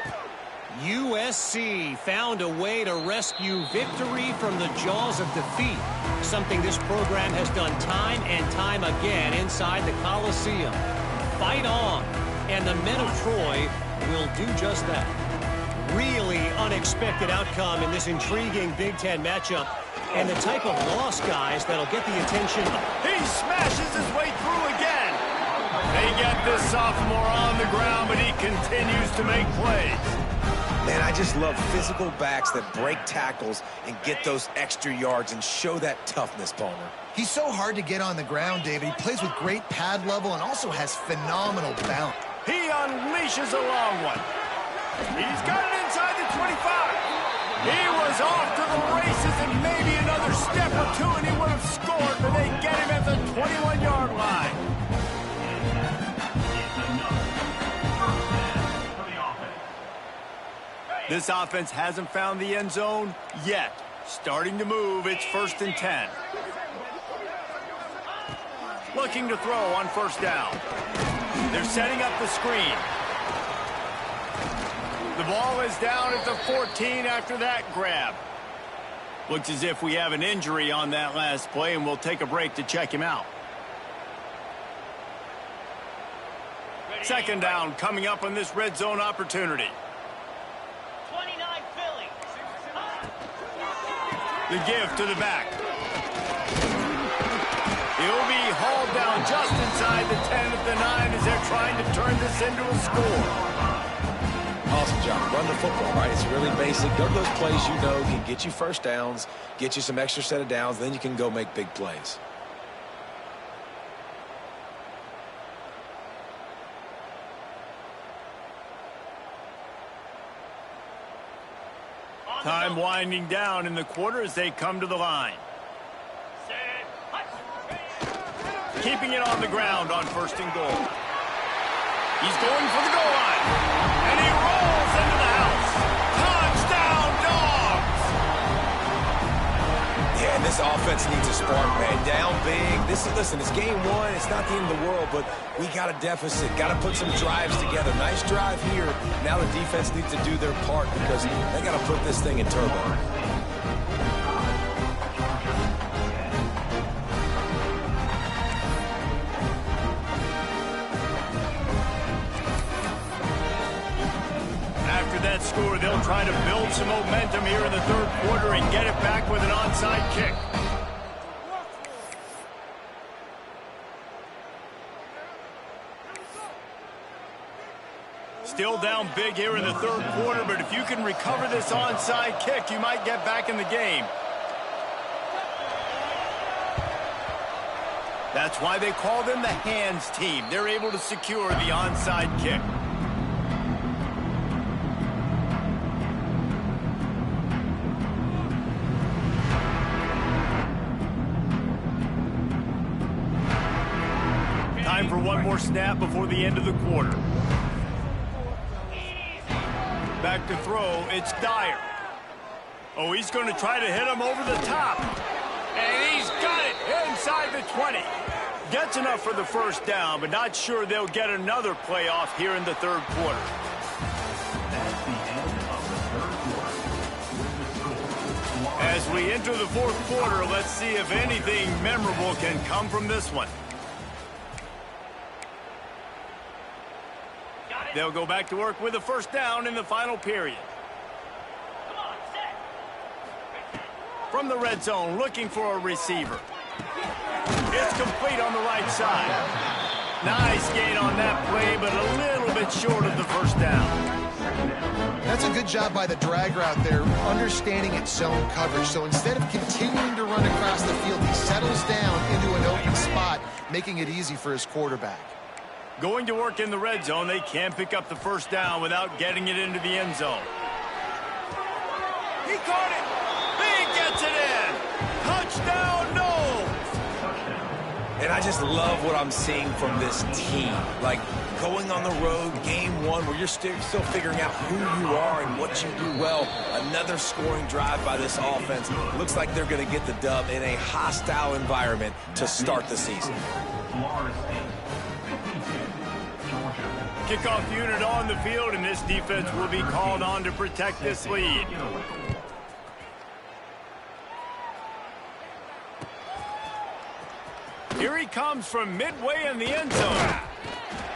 USC found a way to rescue victory from the jaws of defeat, something this program has done time and time again inside the Coliseum. Fight on, and the men of Troy will do just that. Really unexpected outcome in this intriguing Big Ten matchup, and the type of loss, guys, that'll get the attention. He smashes his way through again. They get this sophomore on the ground, but he continues to make plays. Man, I just love physical backs that break tackles and get those extra yards and show that toughness, Palmer. He's so hard to get on the ground, David. He plays with great pad level and also has phenomenal bounce. He unleashes a long one. He's got it inside the 25. He was off to the races, and maybe another step or two, and he would have scored, but they get him at the 21-yard line. This offense hasn't found the end zone yet. Starting to move, it's 1st and 10. Looking to throw on 1st down. They're setting up the screen. The ball is down at the 14 after that grab. Looks as if we have an injury on that last play, and we'll take a break to check him out. Second down coming up on this red zone opportunity. 29 Philly. The give to the back. He'll be hauled down just inside the 10 at the 9 as they're trying to turn this into a score. Awesome job. Run the football, right? It's really basic. Go to those plays you know can get you first downs, get you some extra set of downs, then you can go make big plays. Time winding down in the quarter as they come to the line. Keeping it on the ground on first and goal. He's going for the goal line. And he rolls into the house. Touchdown, Dogs! Yeah, and this offense needs a spark, man. Down big. Listen, it's game one. It's not the end of the world, but we got a deficit. Got to put some drives together. Nice drive here. Now the defense needs to do their part because they got to put this thing in turbo. That score, they'll try to build some momentum here in the third quarter and get it back with an onside kick. Still down big here in the third quarter, but if you can recover this onside kick, you might get back in the game. That's why they call them the hands team. They're able to secure the onside kick. Time for one more snap before the end of the quarter. Back to throw, it's Dyer. Oh, he's going to try to hit him over the top. And he's got it inside the 20. Gets enough for the first down, but not sure they'll get another playoff here in the third quarter. That's the end of the third quarter. With the score, As we enter the fourth quarter, let's see if anything memorable can come from this one. They'll go back to work with a first down in the final period. From the red zone, looking for a receiver. It's complete on the right side. Nice gain on that play, but a little bit short of the first down. That's a good job by the drag route there, understanding its zone coverage. So instead of continuing to run across the field, he settles down into an open spot, making it easy for his quarterback. Going to work in the red zone, they can't pick up the first down without getting it into the end zone. He caught it. He gets it in. Touchdown, Knowles. And I just love what I'm seeing from this team. Like, going on the road, game one, where you're still figuring out who you are and what you do well. Another scoring drive by this offense. Looks like they're going to get the dub in a hostile environment to start the season. Florida State. Kickoff unit on the field, and this defense will be called on to protect this lead. Here he comes from midway in the end zone.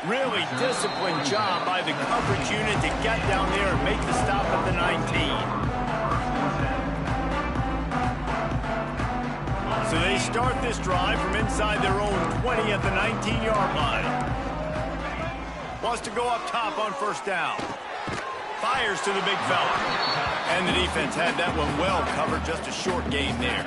Really disciplined job by the coverage unit to get down there and make the stop at the 19. So they start this drive from inside their own 20 at the 19-yard line. Wants to go up top on first down. Fires to the big fella. And the defense had that one well covered, just a short gain there.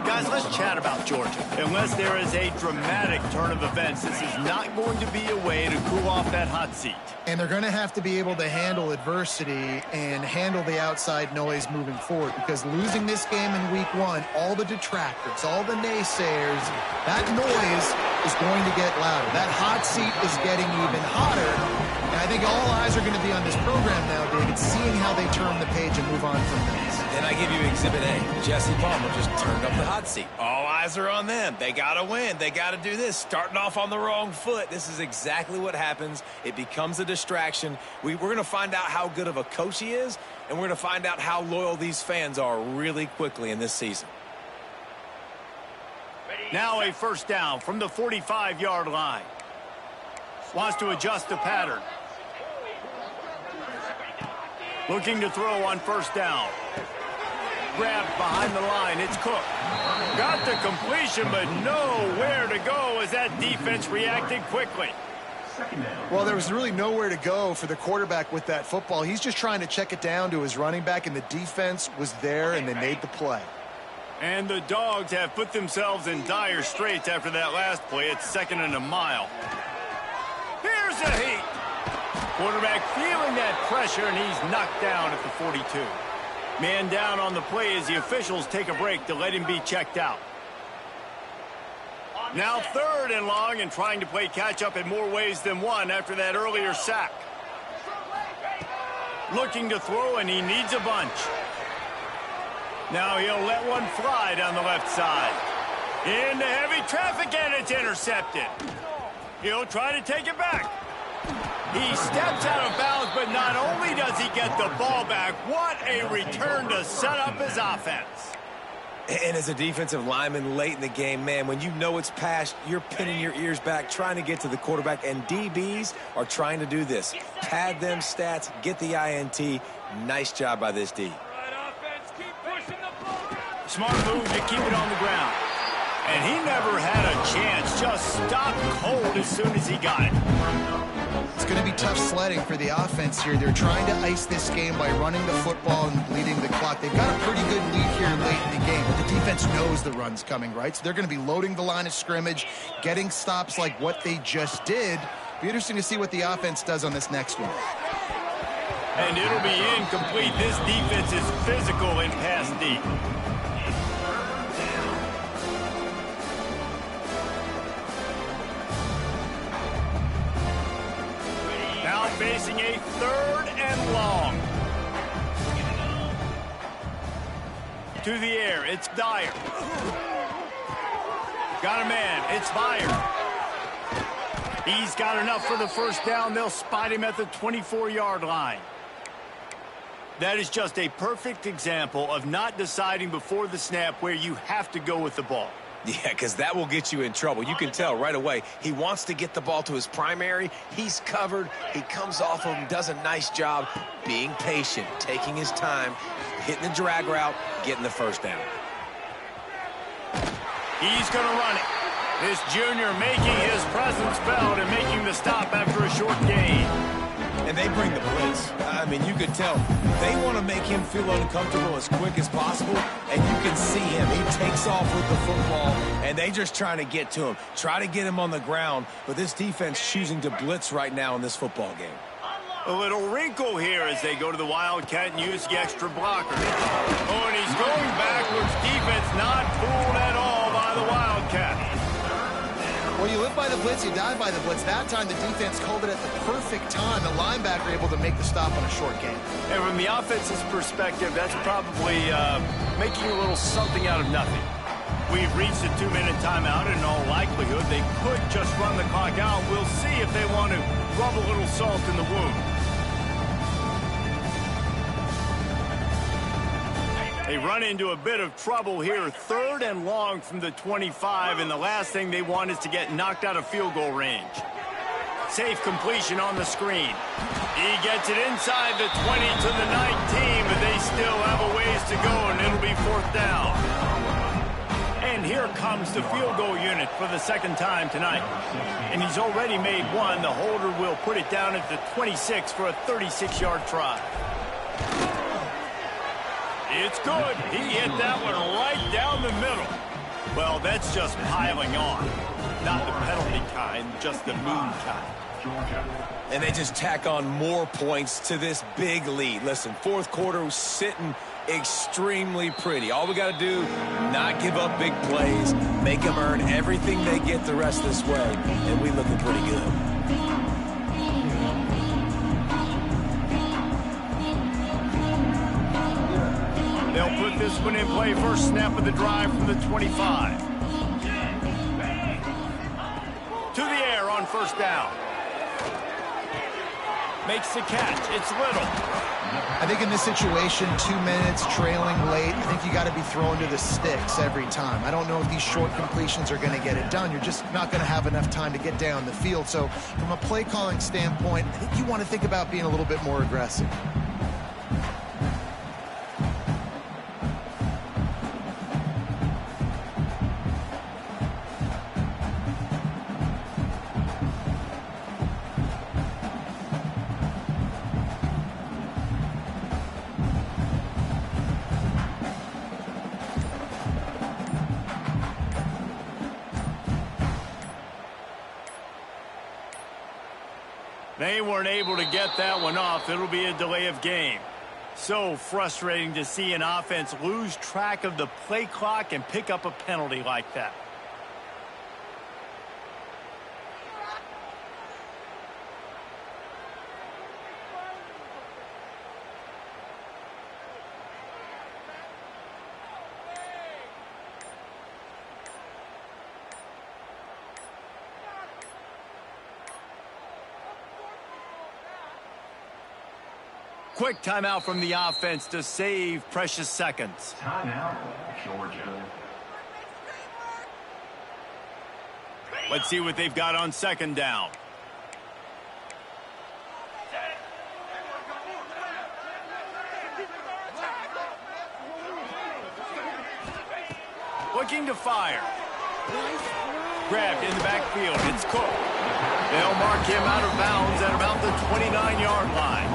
Guys, let's chat about Georgia. Unless there is a dramatic turn of events, this is not going to be a way to cool off that hot seat. And they're going to have to be able to handle adversity and handle the outside noise moving forward, because losing this game in week one, all the detractors, all the naysayers, that noise is going to get louder. That hot seat is getting even hotter. And I think all eyes are going to be on this program now, David, seeing how they turn the page and move on from this. And I give you Exhibit A. Jesse Palmer just turned up the hot seat. All eyes are on them. They got to win. They got to do this. Starting off on the wrong foot. This is exactly what happens. It becomes a distraction. We're going to find out how good of a coach he is, and we're going to find out how loyal these fans are really quickly in this season. Now a first down from the 45-yard line. Wants to adjust the pattern. Looking to throw on first down. Grabbed behind the line. It's Cook. Got the completion, but nowhere to go as that defense reacted quickly. Well, there was really nowhere to go for the quarterback with that football. He's just trying to check it down to his running back, and the defense was there, and they made the play. And the Dogs have put themselves in dire straits after that last play. It's 2nd and a mile. Here's a heat. Quarterback feeling that pressure, and he's knocked down at the 42. Man down on the play as the officials take a break to let him be checked out. Now 3rd and long, and trying to play catch-up in more ways than one after that earlier sack. Looking to throw, and he needs a bunch. Now he'll let one fly down the left side. Into heavy traffic, and it's intercepted. He'll try to take it back. He steps out of bounds, but not only does he get the ball back, what a return to set up his offense. And as a defensive lineman late in the game, man, when you know it's past, you're pinning your ears back, trying to get to the quarterback, and DBs are trying to do this. Pad them stats, get the INT. Nice job by this D. Smart move to keep it on the ground. And he never had a chance, just stopped cold as soon as he got it. It's going to be tough sledding for the offense here. They're trying to ice this game by running the football and bleeding the clock. They've got a pretty good lead here late in the game, but the defense knows the run's coming, right? So they're going to be loading the line of scrimmage, getting stops like what they just did. Be interesting to see what the offense does on this next one. And it'll be incomplete. This defense is physical in pass deep. Now facing a 3rd and long. To the air, it's Dyer. Got a man, it's Fire. He's got enough for the first down. They'll spot him at the 24-yard line. That is just a perfect example of not deciding before the snap where you have to go with the ball. Yeah, because that will get you in trouble. You can tell right away. He wants to get the ball to his primary. He's covered. He comes off of him, does a nice job being patient, taking his time, hitting the drag route, getting the first down. He's going to run it. This junior making his presence felt and making the stop after a short gain. And they bring the blitz. I mean, you could tell they want to make him feel uncomfortable as quick as possible, and you can see him. He takes off with the football, and they just trying to get to him, try to get him on the ground, but this defense choosing to blitz right now in this football game. A little wrinkle here as they go to the Wildcat and use the extra blocker. Oh, and he's going backwards. Defense not fooled at all by the Wildcat. Well, you live by the blitz, you die by the blitz. That time, the defense called it at the perfect time. The linebacker able to make the stop on a short gain. And from the offense's perspective, that's probably making a little something out of nothing. We've reached a 2-minute timeout, and in all likelihood, they could just run the clock out. We'll see if they want to rub a little salt in the wound. They run into a bit of trouble here. 3rd and long from the 25, and the last thing they want is to get knocked out of field goal range. Safe completion on the screen. He gets it inside the 20 to the 19, but they still have a ways to go, and it'll be 4th down. And here comes the field goal unit for the 2nd time tonight. And he's already made one. The holder will put it down at the 26 for a 36-yard try. It's good. He hit that one right down the middle. Well, that's just piling on. Not the penalty kind, just the moon kind. And they just tack on more points to this big lead. Listen, 4th quarter was sitting extremely pretty. All we got to do, not give up big plays, make them earn everything they get the rest of this way, and we looking pretty good. They'll put this one in play. First snap of the drive from the 25. To the air on first down. Makes the catch. It's Little. I think in this situation, 2 minutes, trailing late, I think you got to be throwing to the sticks every time. I don't know if these short completions are going to get it done. You're just not going to have enough time to get down the field. So from a play calling standpoint, I think you want to think about being a little bit more aggressive. They weren't able to get that one off. It'll be a delay of game. So frustrating to see an offense lose track of the play clock and pick up a penalty like that. Quick timeout from the offense to save precious seconds. Timeout, Georgia. Let's see what they've got on second down. Looking to fire. Grabbed in the backfield. It's Cook. They'll mark him out of bounds at about the 29-yard line.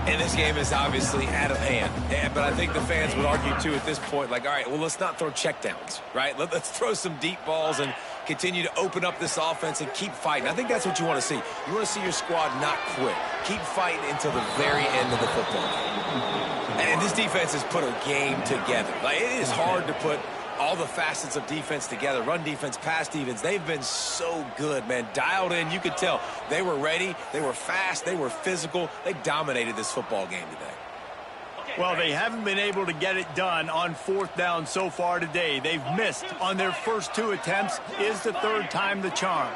And this game is obviously out of hand. But I think the fans would argue, too, at this point, like, all right, well, let's not throw checkdowns, right? Let's throw some deep balls and continue to open up this offense and keep fighting. I think that's what you want to see. You want to see your squad not quit. Keep fighting until the very end of the football game. And this defense has put a game together. Like, it is hard to put all the facets of defense together. Run defense, pass defense. They've been so good, man. Dialed in. You could tell they were ready. They were fast. They were physical. They dominated this football game today. Well, they haven't been able to get it done on fourth down so far today. They've missed on their first 2 attempts. Is the third time the charm.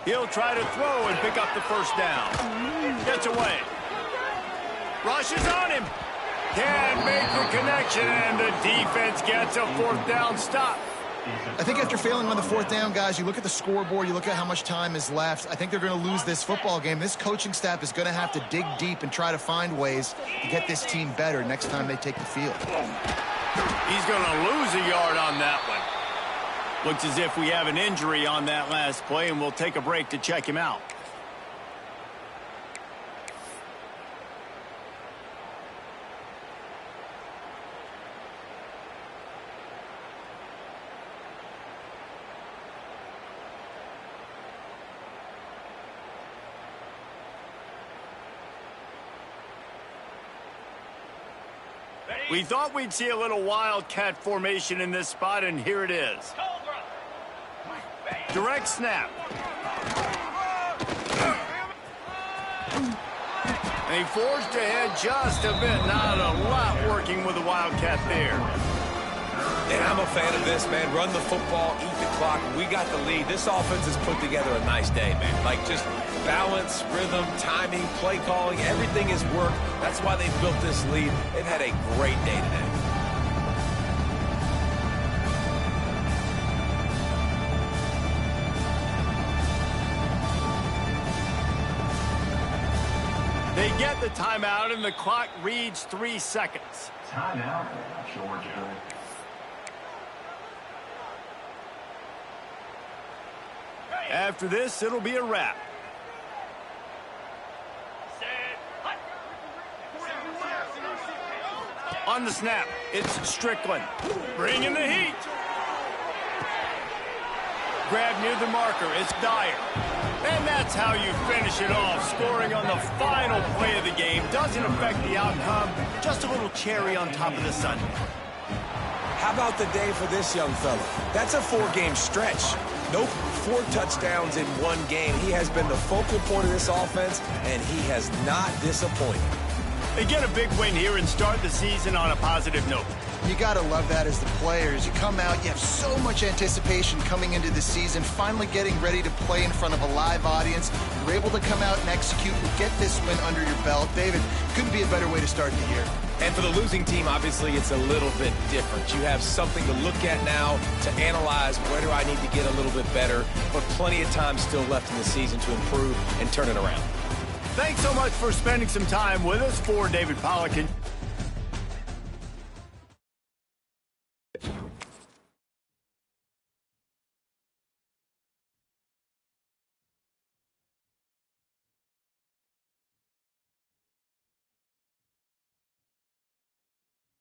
He'll try to throw and pick up the first down. Gets away. Rushes on him. Can't make the connection, and the defense gets a fourth down stop. I think after failing on the fourth down, guys, you look at the scoreboard, you look at how much time is left. I think they're going to lose this football game. This coaching staff is going to have to dig deep and try to find ways to get this team better next time they take the field. He's going to lose a yard on that one. Looks as if we have an injury on that last play, and we'll take a break to check him out. We thought we'd see a little wildcat formation in this spot, and here it is. Direct snap. And he forged ahead just a bit. Not a lot working with the wildcat there. And I'm a fan of this, man. Run the football, eat the clock. We got the lead. This offense has put together a nice day, man. Like, just balance, rhythm, timing, play calling, everything has worked. That's why they've built this lead. They've had a great day today. They get the timeout, and the clock reads 3 seconds. Timeout, Georgia. After this, it'll be a wrap. On the snap, it's Strickland. Bringing the heat. Grab near the marker, it's Dyer. And that's how you finish it off. Scoring on the final play of the game doesn't affect the outcome. Just a little cherry on top of the sundae. How about the day for this young fella? That's a 4-game stretch. Nope, 4 touchdowns in 1 game. He has been the focal point of this offense, and he has not disappointed. They get a big win here and start the season on a positive note. You got to love that as the players. You come out, you have so much anticipation coming into the season, finally getting ready to play in front of a live audience. You're able to come out and execute and get this win under your belt. David, couldn't be a better way to start the year. And for the losing team, obviously, it's a little bit different. You have something to look at now to analyze where do I need to get a little bit better, but plenty of time still left in the season to improve and turn it around. Thanks so much for spending some time with us. For David Pollock and